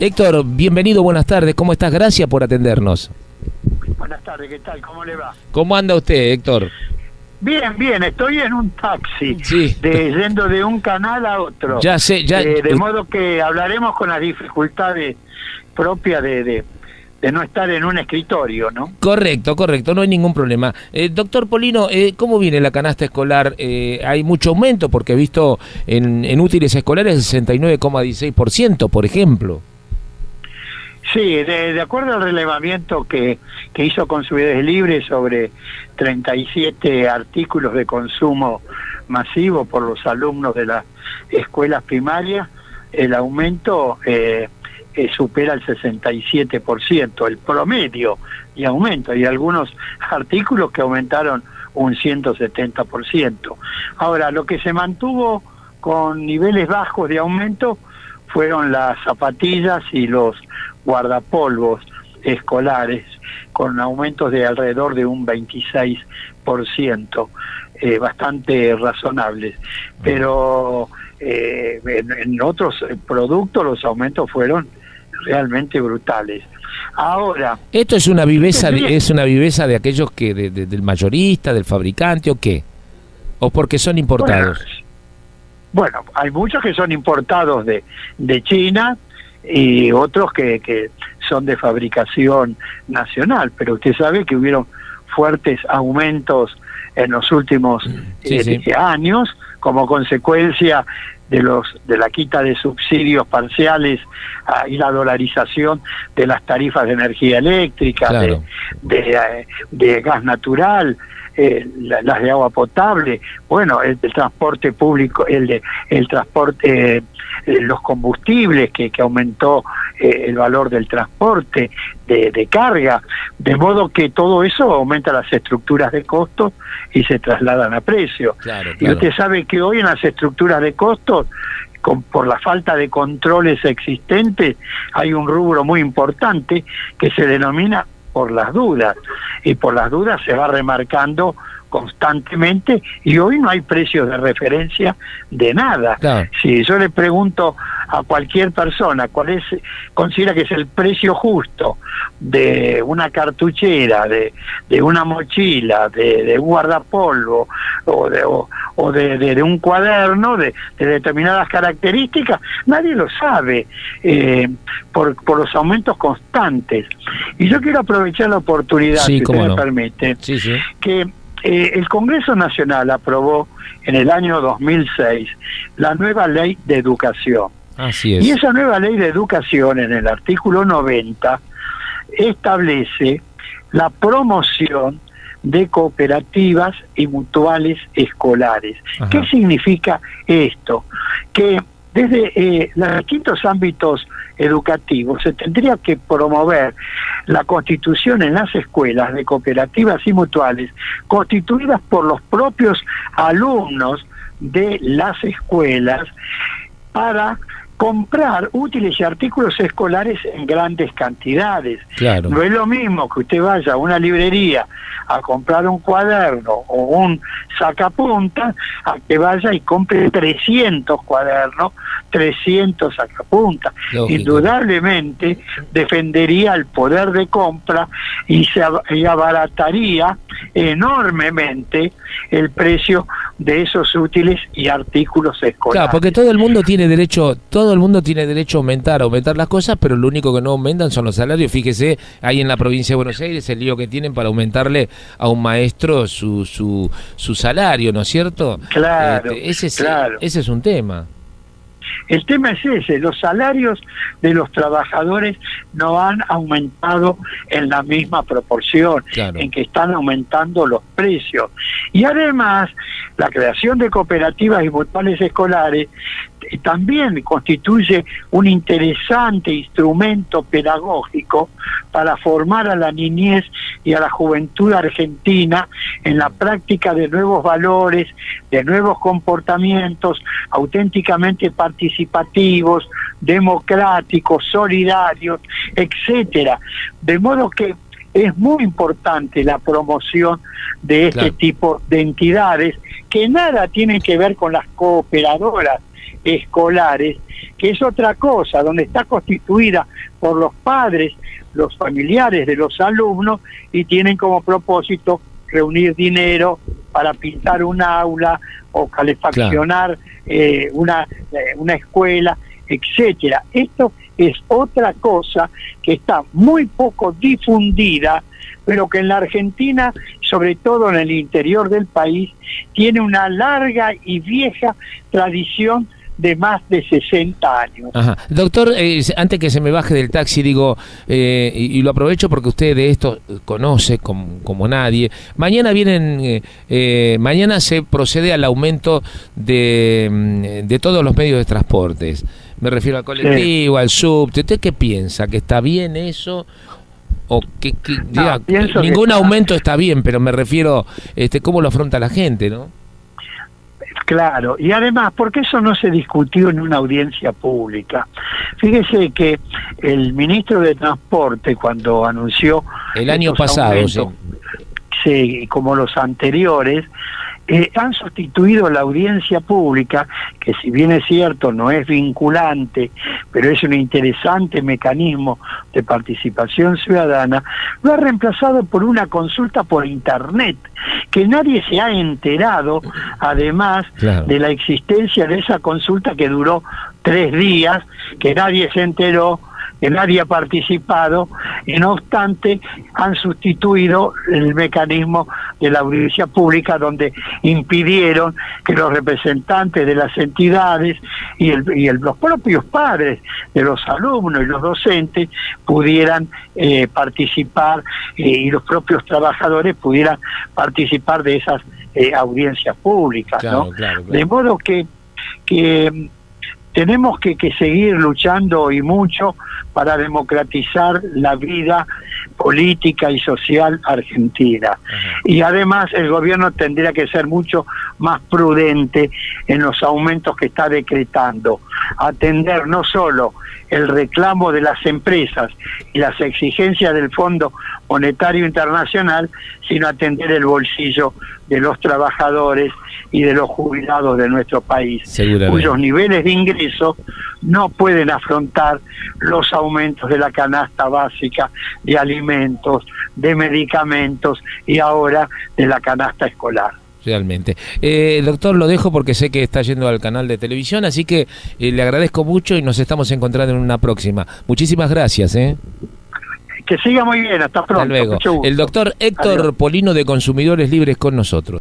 Héctor, bienvenido, buenas tardes, ¿cómo estás? Gracias por atendernos. Buenas tardes, ¿qué tal? ¿Cómo le va? ¿Cómo anda usted, Héctor? Bien, bien, estoy en un taxi, Sí. yendo de un canal a otro. Ya sé, ya... de modo que hablaremos con las dificultades propias de no estar en un escritorio, ¿no? Correcto, no hay ningún problema. Doctor Polino, ¿cómo viene la canasta escolar? ¿Hay mucho aumento? Porque he visto en útiles escolares el 69,16%, por ejemplo. Sí, de acuerdo al relevamiento que hizo Consumidores Libres sobre 37 artículos de consumo masivo por los alumnos de las escuelas primarias, el aumento supera el 67%, el promedio de aumento, y algunos artículos que aumentaron un 170%. Ahora, lo que se mantuvo con niveles bajos de aumento fueron las zapatillas y los guardapolvos escolares, con aumentos de alrededor de un 26%, bastante razonables. Pero en otros productos los aumentos fueron realmente brutales. Ahora, ¿esto es una viveza de aquellos que del mayorista, del fabricante, o qué? ¿O porque son importados? Bueno, hay muchos que son importados de China y otros que son de fabricación nacional, pero usted sabe que hubieron fuertes aumentos en los últimos años como consecuencia de la quita de subsidios parciales y la dolarización de las tarifas de energía eléctrica, claro, de gas natural, las de agua potable, bueno, el transporte público, el transporte, los combustibles que aumentó el valor del transporte de carga, de modo que todo eso aumenta las estructuras de costos y se trasladan a precio. Claro. Y usted sabe que hoy en las estructuras de costos, por la falta de controles existentes, hay un rubro muy importante que se denomina por las dudas, y por las dudas se va remarcando constantemente, y hoy no hay precios de referencia de nada. Claro. Si yo le pregunto a cualquier persona cuál considera que es el precio justo de una cartuchera, de una mochila, de un guardapolvo o de un cuaderno de determinadas características, nadie lo sabe, por los aumentos constantes. Y yo quiero aprovechar la oportunidad, si usted me permite, que el Congreso Nacional aprobó en el año 2006 la nueva Ley de Educación. Así es. Y esa nueva Ley de Educación, en el artículo 90, establece la promoción de cooperativas y mutuales escolares. Ajá. ¿Qué significa esto? Que desde los distintos ámbitos educativos se tendría que promover la constitución en las escuelas de cooperativas y mutuales constituidas por los propios alumnos de las escuelas para comprar útiles y artículos escolares en grandes cantidades. Claro. No es lo mismo que usted vaya a una librería a comprar un cuaderno o un sacapuntas a que vaya y compre 300 cuadernos, 300 sacapuntas. Lógico. Indudablemente defendería el poder de compra y abarataría enormemente el precio de esos útiles y artículos escolares. Claro, porque todo el mundo tiene derecho a aumentar las cosas, pero lo único que no aumentan son los salarios. Fíjese, ahí en la provincia de Buenos Aires el lío que tienen para aumentarle a un maestro su salario, ¿no es cierto? Claro, ese es un tema. El tema es ese, los salarios de los trabajadores no han aumentado en la misma proporción, claro, en que están aumentando los precios. Y además, la creación de cooperativas y mutuales escolares también constituye un interesante instrumento pedagógico para formar a la niñez y a la juventud argentina en la práctica de nuevos valores, de nuevos comportamientos auténticamente participativos, democráticos, solidarios, etcétera. De modo que es muy importante la promoción de este tipo de entidades que nada tienen que ver con las cooperadoras, escolares, que es otra cosa, donde está constituida por los padres, los familiares de los alumnos, y tienen como propósito reunir dinero para pintar un aula o calefaccionar una escuela, etcétera. Esto es otra cosa que está muy poco difundida, pero que en la Argentina, sobre todo en el interior del país, tiene una larga y vieja tradición de más de 60 años. Ajá. Doctor, antes que se me baje del taxi, digo, y lo aprovecho porque usted de esto conoce como nadie. Mañana mañana se procede al aumento de todos los medios de transportes. Me refiero al colectivo, al subte. ¿Usted qué piensa? ¿Que está bien eso? O ningún aumento está bien, pero me refiero, ¿cómo lo afronta la gente, no? Claro, y además, porque eso no se discutió en una audiencia pública. Fíjese que el ministro de Transporte, cuando anunció el año pasado, sí, como los anteriores, han sustituido la audiencia pública, que si bien es cierto no es vinculante, pero es un interesante mecanismo de participación ciudadana, lo ha reemplazado por una consulta por internet, que nadie se ha enterado, además de la existencia de esa consulta que duró 3 días, que nadie se enteró, que nadie ha participado, y no obstante han sustituido el mecanismo de la audiencia pública, donde impidieron que los representantes de las entidades y los propios padres de los alumnos y los docentes pudieran participar, y los propios trabajadores pudieran participar de esas audiencias públicas, ¿no? Claro. De modo que tenemos que seguir luchando, y mucho, para democratizar la vida política y social argentina. Y además el gobierno tendría que ser mucho más prudente en los aumentos que está decretando, atender no solo el reclamo de las empresas y las exigencias del Fondo Monetario Internacional, sino atender el bolsillo de los trabajadores y de los jubilados de nuestro país, cuyos niveles de ingreso no pueden afrontar los aumentos de la canasta básica de alimentos, de medicamentos y ahora de la canasta escolar. Realmente. Doctor, lo dejo porque sé que está yendo al canal de televisión, así que le agradezco mucho y nos estamos encontrando en una próxima. Muchísimas gracias. Que siga muy bien, hasta pronto. Hasta luego. El doctor Héctor Polino de Consumidores Libres con nosotros.